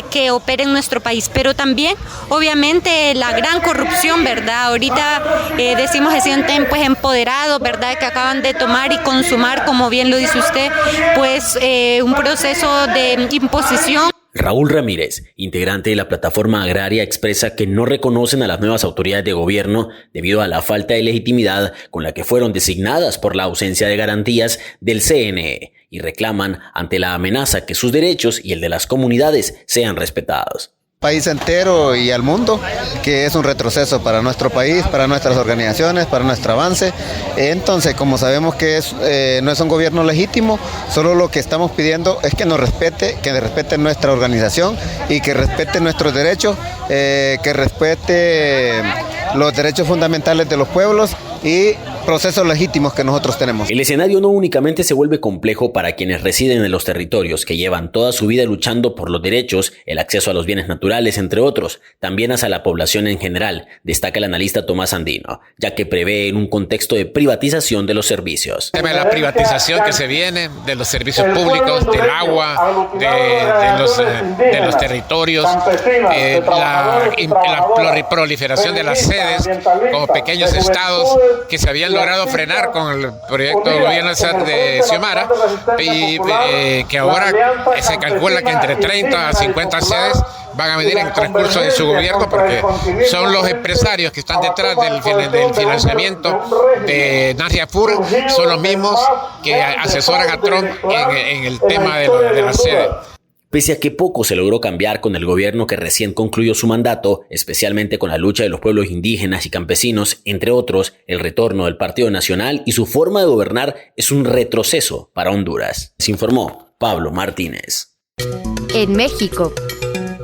que opera en nuestro país, pero también obviamente la gran corrupción, ¿verdad? Ahorita decimos que se sienten pues empoderados, ¿verdad? Que acaban de tomar y consumar, como bien lo dice usted, pues un proceso de imposición. Raúl Ramírez, integrante de la plataforma agraria, expresa que no reconocen a las nuevas autoridades de gobierno debido a la falta de legitimidad con la que fueron designadas por la ausencia de garantías del CNE y reclaman ante la amenaza que sus derechos y el de las comunidades sean respetados. País entero y al mundo, que es un retroceso para nuestro país, para nuestras organizaciones, para nuestro avance. Entonces, como sabemos que no es un gobierno legítimo, solo lo que estamos pidiendo es que nos respete, que respete nuestra organización y que respete nuestros derechos, que respete los derechos fundamentales de los pueblos y procesos legítimos que nosotros tenemos. El escenario no únicamente se vuelve complejo para quienes residen en los territorios que llevan toda su vida luchando por los derechos, el acceso a los bienes naturales, entre otros, también hacia la población en general, destaca el analista Tomás Andino, ya que prevé en un contexto de privatización de los servicios. El tema de la privatización que se viene de los servicios públicos, del agua, de los territorios, la proliferación de las sedes como pequeños estados que se habían logrado frenar con el proyecto de gobierno de Xiomara y que ahora se calcula que entre 30 a 50 sedes van a venir en el transcurso de su gobierno porque son los empresarios que están detrás del financiamiento de Nadia Fur, son los mismos que asesoran a Trump en el tema de la sede. Pese a que poco se logró cambiar con el gobierno que recién concluyó su mandato, especialmente con la lucha de los pueblos indígenas y campesinos, entre otros, el retorno del Partido Nacional y su forma de gobernar es un retroceso para Honduras. Se informó Pablo Martínez. En México.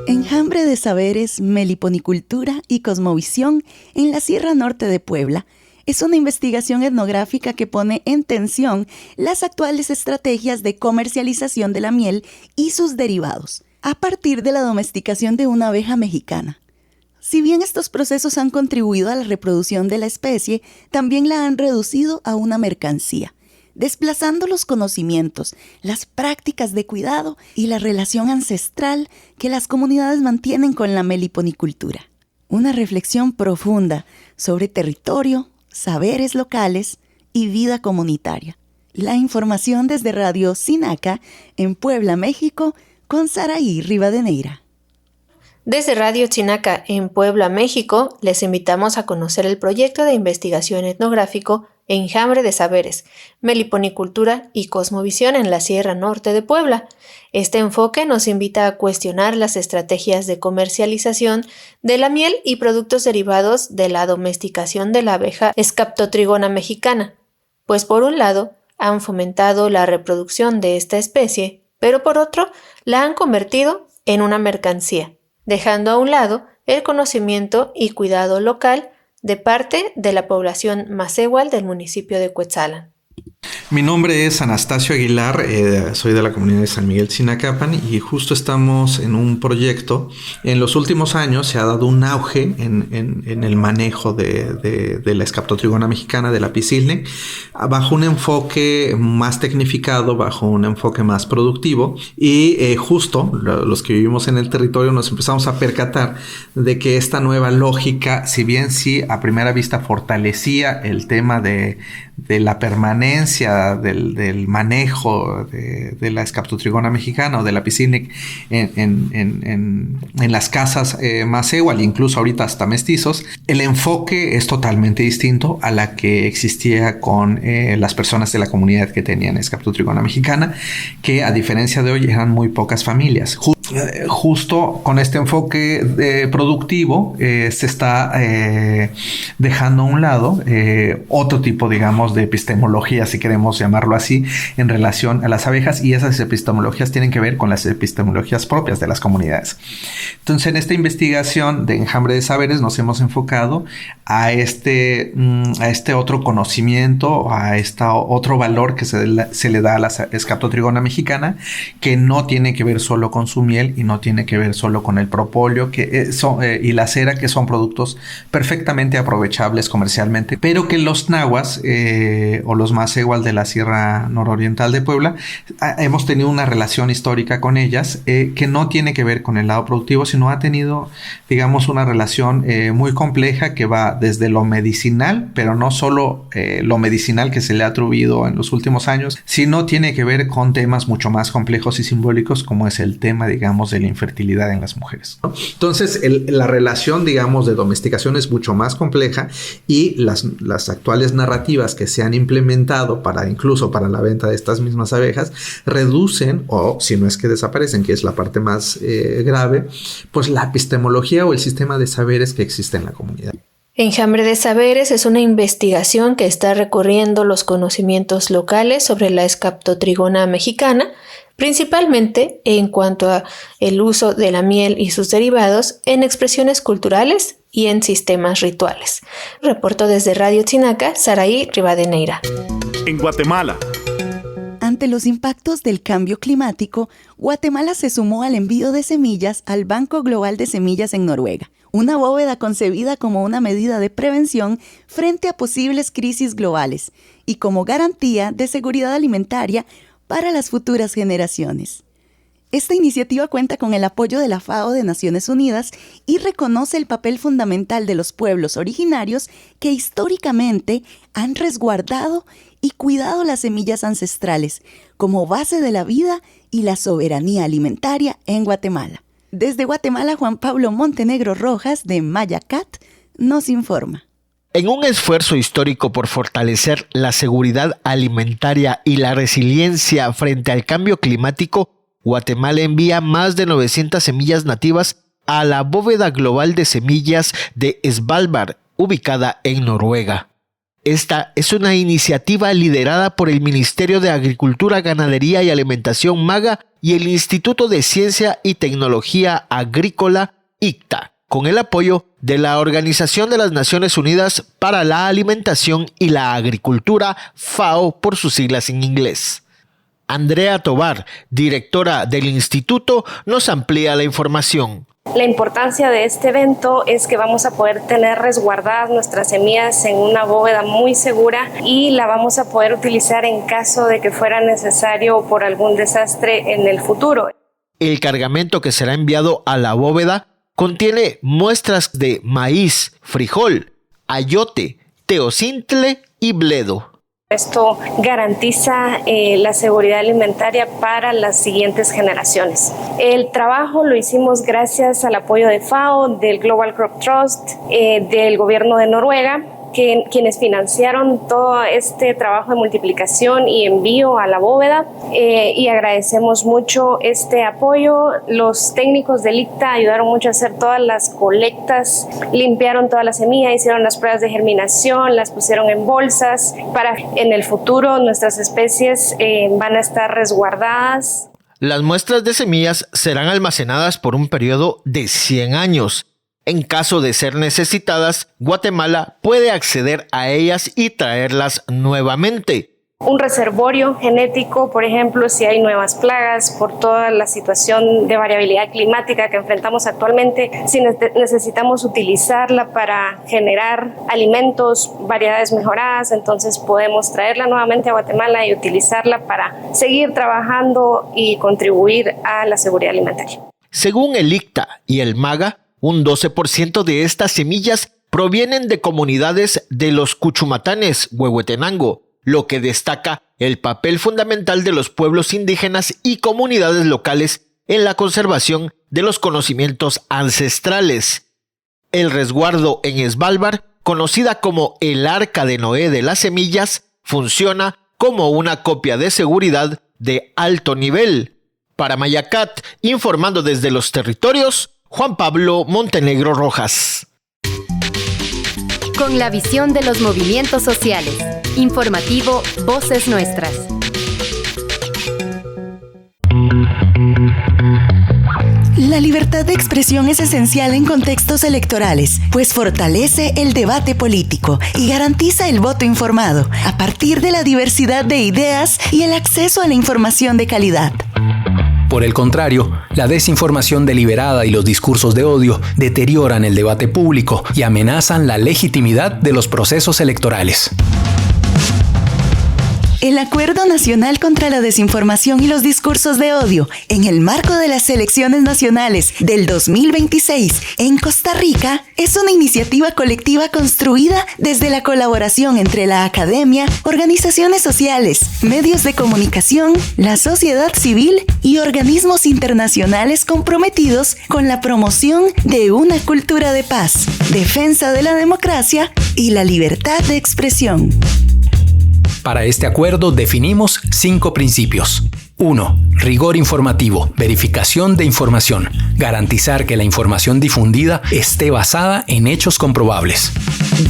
Enjambre de saberes, meliponicultura y cosmovisión en la Sierra Norte de Puebla es una investigación etnográfica que pone en tensión las actuales estrategias de comercialización de la miel y sus derivados, a partir de la domesticación de una abeja mexicana. Si bien estos procesos han contribuido a la reproducción de la especie, también la han reducido a una mercancía, desplazando los conocimientos, las prácticas de cuidado y la relación ancestral que las comunidades mantienen con la meliponicultura. Una reflexión profunda sobre territorio, saberes locales y vida comunitaria. La información desde Radio Sinaca en Puebla, México, con Saraí Rivadeneira. Desde Radio Chinaca en Puebla, México, les invitamos a conocer el proyecto de investigación etnográfico Enjambre de Saberes, Meliponicultura y Cosmovisión en la Sierra Norte de Puebla. Este enfoque nos invita a cuestionar las estrategias de comercialización de la miel y productos derivados de la domesticación de la abeja Scaptotrigona mexicana, pues por un lado han fomentado la reproducción de esta especie, pero por otro la han convertido en una mercancía, dejando a un lado el conocimiento y cuidado local de parte de la población macehual del municipio de Cuetzalan. Mi nombre es Anastasio Aguilar, soy de la comunidad de San Miguel Tzinacapan y justo estamos en un proyecto. En los últimos años se ha dado un auge en el manejo de la Scaptotrigona mexicana, de la Piscilne, bajo un enfoque más tecnificado, bajo un enfoque más productivo y justo los que vivimos en el territorio nos empezamos a percatar de que esta nueva lógica, si bien sí a primera vista fortalecía el tema de la permanencia del manejo de la Scaptotrigona mexicana o de la Piscilne en las casas macehual, incluso ahorita hasta mestizos, el enfoque es totalmente distinto a la que existía con las personas de la comunidad que tenían Scaptotrigona mexicana, que a diferencia de hoy eran muy pocas familias. Justo con este enfoque productivo se está dejando a un lado otro tipo, digamos, de epistemología, si queremos llamarlo así, en relación a las abejas, y esas epistemologías tienen que ver con las epistemologías propias de las comunidades. Entonces, en esta investigación de Enjambre de Saberes nos hemos enfocado a este otro conocimiento, a otro valor que se le da a la Scaptotrigona mexicana, que no tiene que ver solo con su miel y no tiene que ver solo con el propóleo y la cera, que son productos perfectamente aprovechables comercialmente, pero que los nahuas o los macehual de la Sierra Nororiental de Puebla hemos tenido una relación histórica con ellas que no tiene que ver con el lado productivo, sino ha tenido, digamos, una relación muy compleja que va desde lo medicinal, pero no solo lo medicinal que se le ha atribuido en los últimos años, sino tiene que ver con temas mucho más complejos y simbólicos, como es el tema, digamos, de la infertilidad en las mujeres, ¿no? Entonces, la relación, digamos, de domesticación es mucho más compleja y las actuales narrativas que se han implementado incluso para la venta de estas mismas abejas reducen, o si no es que desaparecen, que es la parte más grave, pues la epistemología o el sistema de saberes que existe en la comunidad. Enjambre de Saberes es una investigación que está recorriendo los conocimientos locales sobre la Scaptotrigona mexicana, principalmente en cuanto a el uso de la miel y sus derivados en expresiones culturales y en sistemas rituales. Reportó desde Radio Chinaca, Saraí Rivadeneira. En Guatemala. Ante los impactos del cambio climático, Guatemala se sumó al envío de semillas al Banco Global de Semillas en Noruega, una bóveda concebida como una medida de prevención frente a posibles crisis globales y como garantía de seguridad alimentaria para las futuras generaciones. Esta iniciativa cuenta con el apoyo de la FAO de Naciones Unidas y reconoce el papel fundamental de los pueblos originarios que históricamente han resguardado y cuidado las semillas ancestrales como base de la vida y la soberanía alimentaria en Guatemala. Desde Guatemala, Juan Pablo Montenegro Rojas, de Mayacat, nos informa. En un esfuerzo histórico por fortalecer la seguridad alimentaria y la resiliencia frente al cambio climático, Guatemala envía más de 900 semillas nativas a la bóveda global de semillas de Svalbard, ubicada en Noruega. Esta es una iniciativa liderada por el Ministerio de Agricultura, Ganadería y Alimentación MAGA y el Instituto de Ciencia y Tecnología Agrícola ICTA, con el apoyo de la Organización de las Naciones Unidas para la Alimentación y la Agricultura, FAO por sus siglas en inglés. Andrea Tobar, directora del instituto, nos amplía la información. La importancia de este evento es que vamos a poder tener resguardadas nuestras semillas en una bóveda muy segura y la vamos a poder utilizar en caso de que fuera necesario por algún desastre en el futuro. El cargamento que será enviado a la bóveda contiene muestras de maíz, frijol, ayote, teocintle y bledo. Esto garantiza la seguridad alimentaria para las siguientes generaciones. El trabajo lo hicimos gracias al apoyo de FAO, del Global Crop Trust, del gobierno de Noruega, quienes financiaron todo este trabajo de multiplicación y envío a la bóveda, y agradecemos mucho este apoyo. Los técnicos del ICTA ayudaron mucho a hacer todas las colectas, limpiaron toda la semilla, hicieron las pruebas de germinación, las pusieron en bolsas para en el futuro nuestras especies van a estar resguardadas. Las muestras de semillas serán almacenadas por un periodo de 100 años. En caso de ser necesitadas, Guatemala puede acceder a ellas y traerlas nuevamente. Un reservorio genético, por ejemplo, si hay nuevas plagas, por toda la situación de variabilidad climática que enfrentamos actualmente, si necesitamos utilizarla para generar alimentos, variedades mejoradas, entonces podemos traerla nuevamente a Guatemala y utilizarla para seguir trabajando y contribuir a la seguridad alimentaria. Según el ICTA y el MAGA, un 12% de estas semillas provienen de comunidades de los Cuchumatanes, Huehuetenango, lo que destaca el papel fundamental de los pueblos indígenas y comunidades locales en la conservación de los conocimientos ancestrales. El resguardo en Svalbard, conocida como el Arca de Noé de las semillas, funciona como una copia de seguridad de alto nivel. Para Mayacat, informando desde los territorios, Juan Pablo Montenegro Rojas. Con la visión de los movimientos sociales. Informativo Voces Nuestras. La libertad de expresión es esencial en contextos electorales, pues fortalece el debate político y garantiza el voto informado a partir de la diversidad de ideas y el acceso a la información de calidad. Por el contrario, la desinformación deliberada y los discursos de odio deterioran el debate público y amenazan la legitimidad de los procesos electorales. El Acuerdo Nacional contra la Desinformación y los Discursos de Odio, en el marco de las elecciones nacionales del 2026 en Costa Rica, es una iniciativa colectiva construida desde la colaboración entre la academia, organizaciones sociales, medios de comunicación, la sociedad civil y organismos internacionales comprometidos con la promoción de una cultura de paz, defensa de la democracia y la libertad de expresión. Para este acuerdo definimos 5 principios. 1. Rigor informativo, verificación de información, garantizar que la información difundida esté basada en hechos comprobables.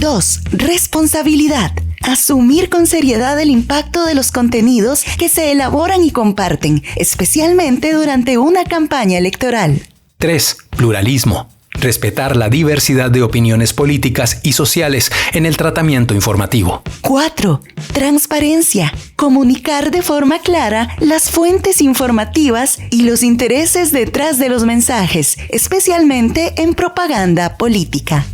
2. Responsabilidad, asumir con seriedad el impacto de los contenidos que se elaboran y comparten, especialmente durante una campaña electoral. 3. Pluralismo, respetar la diversidad de opiniones políticas y sociales en el tratamiento informativo. 4. Transparencia. Comunicar de forma clara las fuentes informativas y los intereses detrás de los mensajes, especialmente en propaganda política.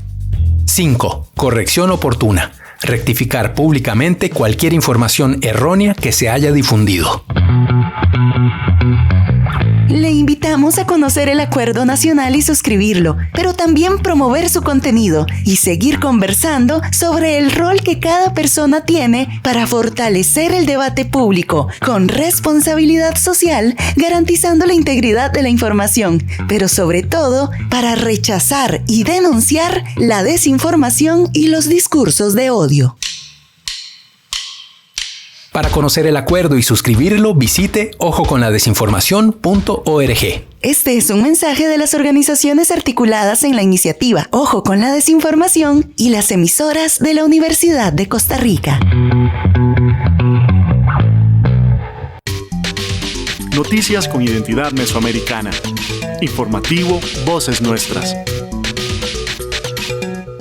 5. Corrección oportuna. Rectificar públicamente cualquier información errónea que se haya difundido. Le invitamos a conocer el Acuerdo Nacional y suscribirlo, pero también promover su contenido y seguir conversando sobre el rol que cada persona tiene para fortalecer el debate público con responsabilidad social, garantizando la integridad de la información, pero sobre todo para rechazar y denunciar la desinformación y los discursos de odio. Para conocer el acuerdo y suscribirlo, visite ojoconladesinformacion.org. Este es un mensaje de las organizaciones articuladas en la iniciativa Ojo con la Desinformación y las emisoras de la Universidad de Costa Rica. Noticias con identidad mesoamericana. Informativo Voces Nuestras.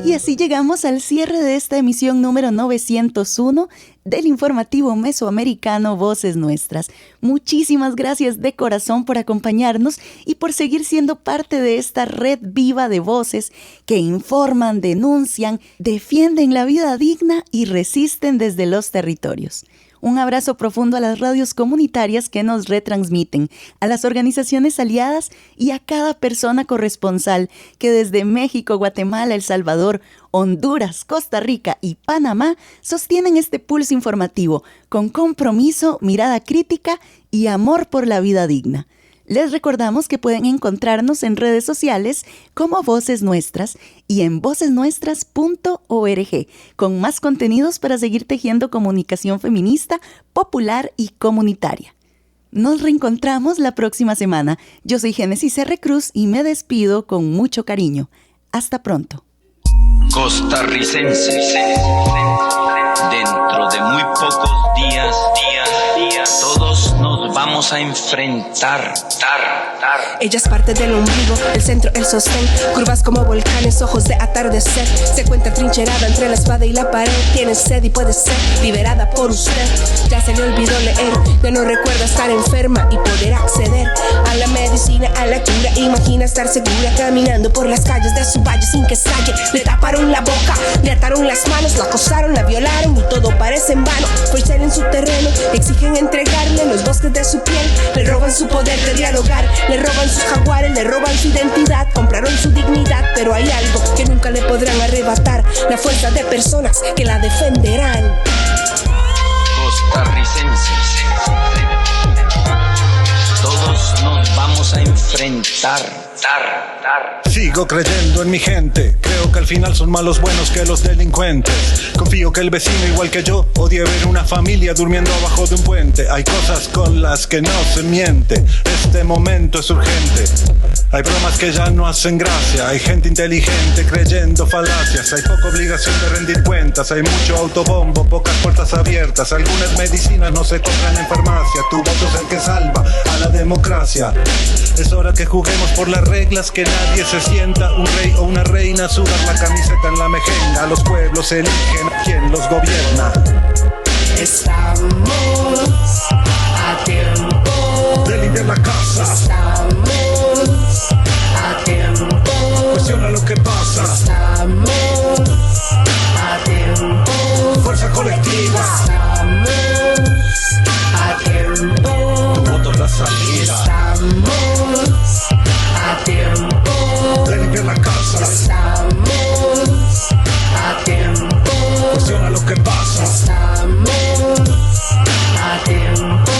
Y así llegamos al cierre de esta emisión número 901 del informativo mesoamericano Voces Nuestras. Muchísimas gracias de corazón por acompañarnos y por seguir siendo parte de esta red viva de voces que informan, denuncian, defienden la vida digna y resisten desde los territorios. Un abrazo profundo a las radios comunitarias que nos retransmiten, a las organizaciones aliadas y a cada persona corresponsal que desde México, Guatemala, El Salvador, Honduras, Costa Rica y Panamá sostienen este pulso informativo con compromiso, mirada crítica y amor por la vida digna. Les recordamos que pueden encontrarnos en redes sociales como Voces Nuestras y en vocesnuestras.org, con más contenidos para seguir tejiendo comunicación feminista, popular y comunitaria. Nos reencontramos la próxima semana. Yo soy Génesis R. Cruz y me despido con mucho cariño. Hasta pronto. Costarricenses, dentro de muy pocos días, todos nos vamos a enfrentar. Ella es parte del ombligo, el centro, el sostén. Curvas como volcanes, ojos de atardecer. Se encuentra trincherada entre la espada y la pared. Tiene sed y puede ser liberada por usted. Ya se le olvidó leer, ya no recuerda estar enferma y poder acceder a la medicina, a la cura. Imagina estar segura caminando por las calles de su valle sin que salle. Le taparon la boca, le ataron las manos, la acosaron, la violaron y todo parece en vano. Por ser en su terreno, exigen entregarle los bosques de su piel. Le roban su poder de dialogar, le roban sus jaguares, le roban su identidad. Compraron su dignidad, pero hay algo que nunca le podrán arrebatar: la fuerza de personas que la defenderán. Costarricenses, todos nos vamos a enfrentar. Sigo creyendo en mi gente. Creo que al final son más los buenos que los delincuentes. Confío que el vecino, igual que yo, odie ver una familia durmiendo abajo de un puente. Hay cosas con las que no se miente. Este momento es urgente. Hay bromas que ya no hacen gracia. Hay gente inteligente creyendo falacias. Hay poca obligación de rendir cuentas. Hay mucho autobombo, pocas puertas abiertas. Algunas medicinas no se compran en farmacia. Tu voto es el que salva a la democracia. Es hora que juguemos por las reglas, que nadie se sienta un rey o una reina a sudar la camiseta en la mejenga. Los pueblos eligen a quien los gobierna. Estamos a tiempo de limpiar la casa. Estamos a tiempo. Cuestiona lo que pasa. Estamos a tiempo. Fuerza colectiva. Estamos a tiempo. Tu voto es la salida. Estamos a tiempo de limpiar la casa. Estamos a tiempo. Cuestiona lo que pasa. Estamos a tiempo.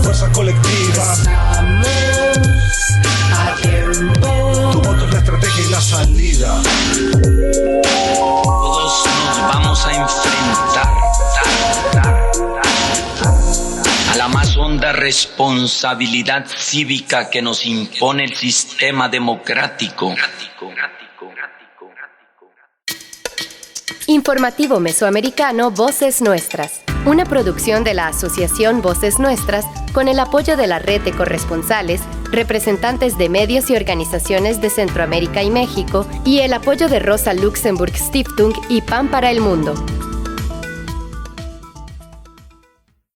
Fuerza colectiva. Estamos a tiempo. Tu voto es la estrategia y la salida. Todos nos vamos a enfrentar a la más honda responsabilidad cívica que nos impone el sistema democrático. Informativo Mesoamericano Voces Nuestras. una producción de la Asociación Voces Nuestras con el apoyo de la Red de Corresponsales, representantes de medios y organizaciones de Centroamérica y México y el apoyo de Rosa Luxemburg Stiftung y Pan para el Mundo.